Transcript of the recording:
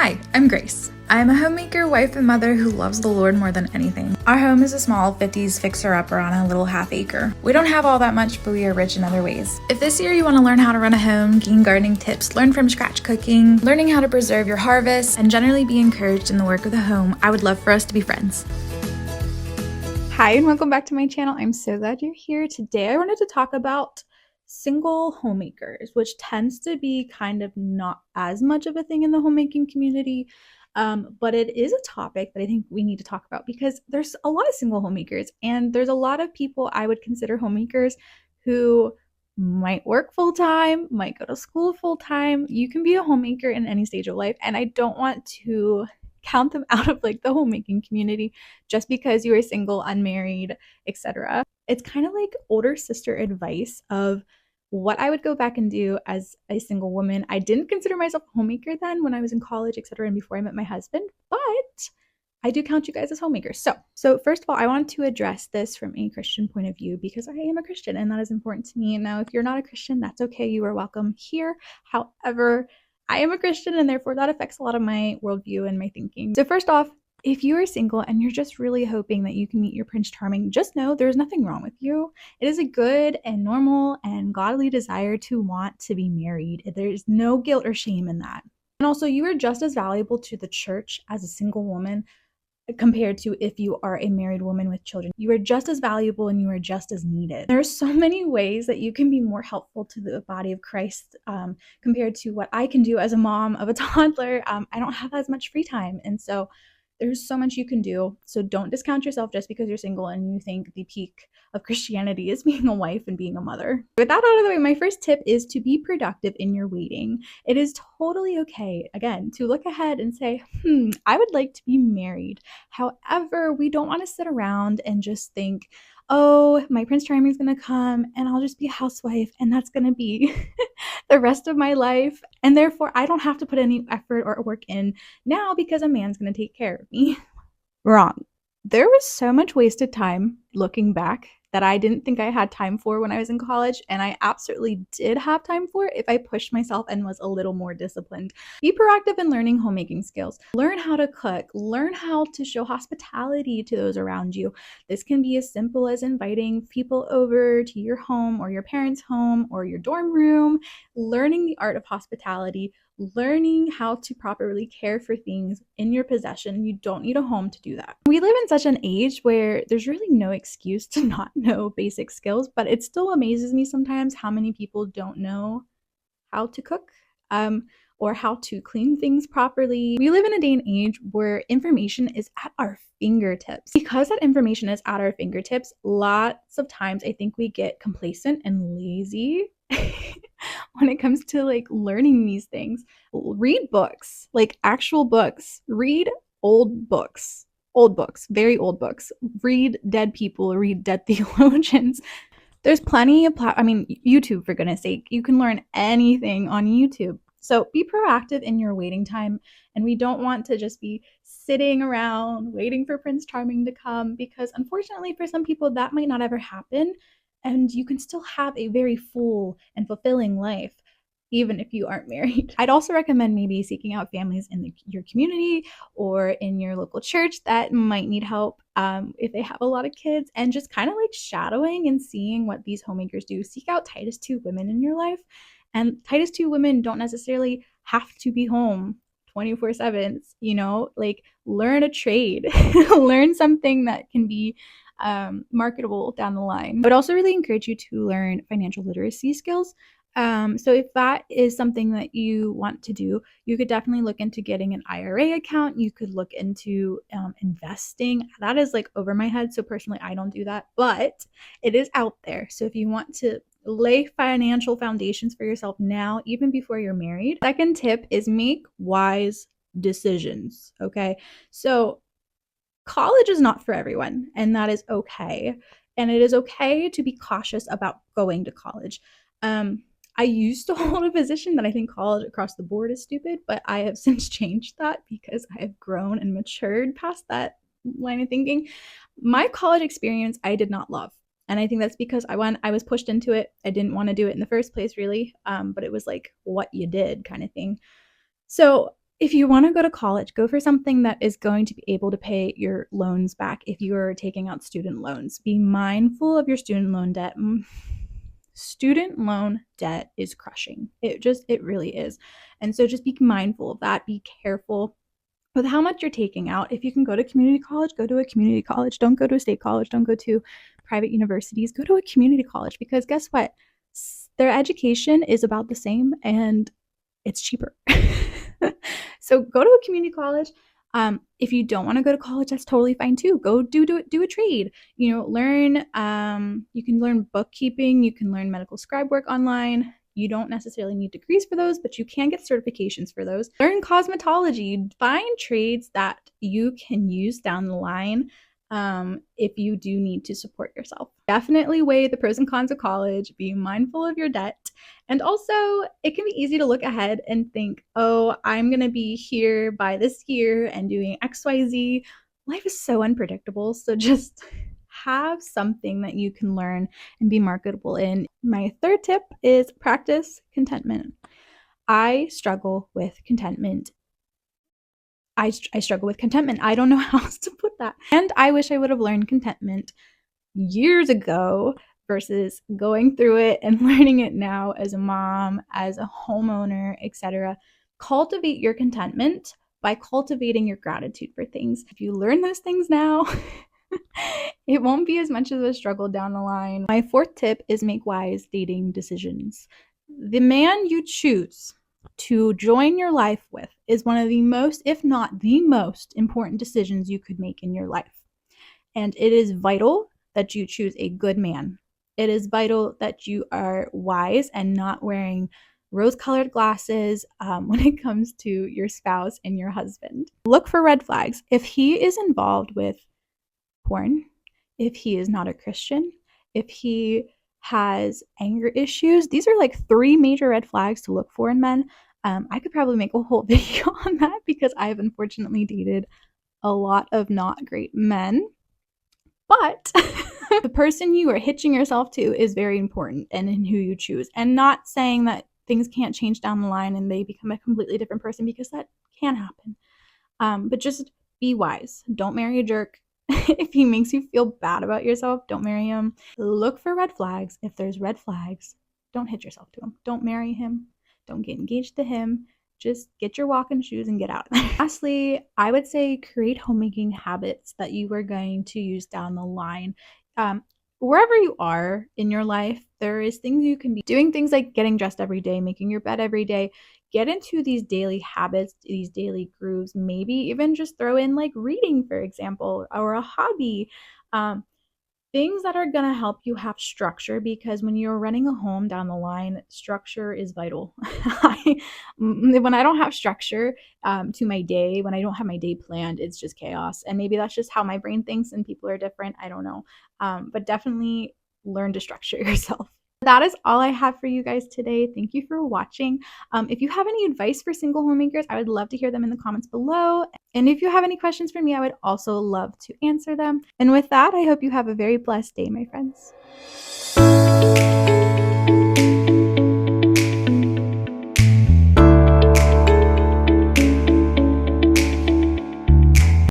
Hi, I'm Grace. I'm a homemaker, wife, and mother who loves the Lord more than anything. Our home is a small 50s fixer-upper on a little half acre. We don't have all that much, but we are rich in other ways. If this year you want to learn how to run a home, gain gardening tips, learn from scratch cooking, learning how to preserve your harvest, and generally be encouraged in the work of the home, I would love for us to be friends. Hi, and welcome back to my channel. I'm so glad you're here. Today I wanted to talk about single homemakers, which tends to be kind of not as much of a thing in the homemaking community, but it is a topic that I think we need to talk about because there's a lot of single homemakers, and there's a lot of people I would consider homemakers who might work full-time, might go to school full-time. You can be a homemaker in any stage of life, and I don't want to count them out of like the homemaking community just because you are single, unmarried, etc. It's kind of like older sister advice of what I would go back and do as a single woman. I didn't consider myself a homemaker then when I was in college, etc., and before I met my husband, but I do count you guys as homemakers. So first of all, I want to address this from a Christian point of view because I am a Christian and that is important to me. Now, if you're not a Christian, that's okay. You are welcome here. However, I am a Christian and therefore that affects a lot of my worldview and my thinking. So first off, if you are single and you're just really hoping that you can meet your Prince Charming, just know there's nothing wrong with you. It is a good and normal and godly desire to want to be married. There's no guilt or shame in that. And also, you are just as valuable to the church as a single woman compared to if you are a married woman with children. You are just as valuable and you are just as needed. There are so many ways that you can be more helpful to the body of Christ compared to what I can do as a mom of a toddler. I don't have as much free time, and so there's so much you can do. So don't discount yourself just because you're single and you think the peak of Christianity is being a wife and being a mother. With that out of the way, my first tip is to be productive in your waiting. It is totally okay, again, to look ahead and say, I would like to be married. However, we don't want to sit around and just think, oh, my Prince Charming is going to come and I'll just be a housewife and that's going to be the rest of my life. And therefore, I don't have to put any effort or work in now because a man's going to take care of me. Wrong. There was so much wasted time looking back that I didn't think I had time for when I was in college, and I absolutely did have time for if I pushed myself and was a little more disciplined. Be proactive in learning homemaking skills. Learn how to cook. Learn how to show hospitality to those around you. This can be as simple as inviting people over to your home or your parents' home or your dorm room. Learning the art of hospitality. Learning how to properly care for things in your possession. You don't need a home to do that. We live in such an age where there's really no excuse to not know basic skills, but it still amazes me sometimes how many people don't know how to cook or how to clean things properly. We live in a day and age where information is at our fingertips. Because that information is at our fingertips, lots of times I think we get complacent and lazy when it comes to like learning these things. Read books, like actual books. Read old books, very old books. Read dead people, read dead theologians. There's plenty of YouTube, for goodness sake. You can learn anything on YouTube. So be proactive in your waiting time, and we don't want to just be sitting around waiting for Prince Charming to come, because unfortunately for some people that might not ever happen, and you can still have a very full and fulfilling life even if you aren't married. I'd also recommend maybe seeking out families in your community or in your local church that might need help if they have a lot of kids, and just kind of like shadowing and seeing what these homemakers do. Seek out Titus 2 women in your life, and Titus 2 women don't necessarily have to be home 24/7, like learn a trade, learn something that can be marketable down the line. I would also really encourage you to learn financial literacy skills. So if that is something that you want to do, you could definitely look into getting an IRA account. You could look into investing. That is like over my head. So personally, I don't do that, but it is out there. So if you want to lay financial foundations for yourself now, even before you're married. Second tip is make wise decisions. Okay. So college is not for everyone, and that is okay. And it is okay to be cautious about going to college. I used to hold a position that I think college across the board is stupid, but I have since changed that because I have grown and matured past that line of thinking. My college experience, I did not love. And I think that's because I was pushed into it. I didn't want to do it in the first place, really. But it was like what you did kind of thing. So If you want to go to college, go for something that is going to be able to pay your loans back if you're taking out student loans. Be mindful of your student loan debt. Student loan debt is crushing. It really is. And so just be mindful of that. Be careful with how much you're taking out. If you can go to community college, go to a community college. Don't go to a state college. Don't go to private universities. Go to a community college, because guess what? Their education is about the same and it's cheaper. So go to a community college. If you don't want to go to college, that's totally fine too. Go do a trade. Learn. You can learn bookkeeping. You can learn medical scribe work online. You don't necessarily need degrees for those, but you can get certifications for those. Learn cosmetology. Find trades that you can use down the line if you do need to support yourself. Definitely weigh the pros and cons of college. Be mindful of your debt. And also, it can be easy to look ahead and think, oh, I'm going to be here by this year and doing XYZ. Life is so unpredictable. So just have something that you can learn and be marketable in. My third tip is practice contentment. I struggle with contentment. I struggle with contentment. I don't know how else to put that. And I wish I would have learned contentment years ago versus going through it and learning it now as a mom, as a homeowner, etc. Cultivate your contentment by cultivating your gratitude for things. If you learn those things now, it won't be as much of a struggle down the line. My fourth tip is make wise dating decisions. The man you choose to join your life with is one of the most, if not the most important decisions you could make in your life. And it is vital that you choose a good man. It is vital that you are wise and not wearing rose-colored glasses when it comes to your spouse and your husband. Look for red flags. If he is involved with porn, if he is not a Christian, if he has anger issues, these are like 3 major red flags to look for in men. I could probably make a whole video on that because I've unfortunately dated a lot of not great men. But the person you are hitching yourself to is very important, and in who you choose. And not saying that things can't change down the line and they become a completely different person, because that can happen. But just be wise. Don't marry a jerk. If he makes you feel bad about yourself, don't marry him. Look for red flags. If there's red flags, don't hitch yourself to him. Don't marry him. Don't get engaged to him. Just get your walking shoes and get out of there. Lastly, I would say create homemaking habits that you are going to use down the line. Wherever you are in your life, there is things you can be doing, things like getting dressed every day, making your bed every day. Get into these daily habits, these daily grooves. Maybe even just throw in like reading, for example, or a hobby. Things that are going to help you have structure, because when you're running a home down the line, structure is vital. When I don't have structure to my day, when I don't have my day planned, it's just chaos. And maybe that's just how my brain thinks and people are different. I don't know. But definitely learn to structure yourself. That is all I have for you guys today. Thank you for watching. If you have any advice for single homemakers, I would love to hear them in the comments below. And if you have any questions for me, I would also love to answer them. And with that, I hope you have a very blessed day, my friends.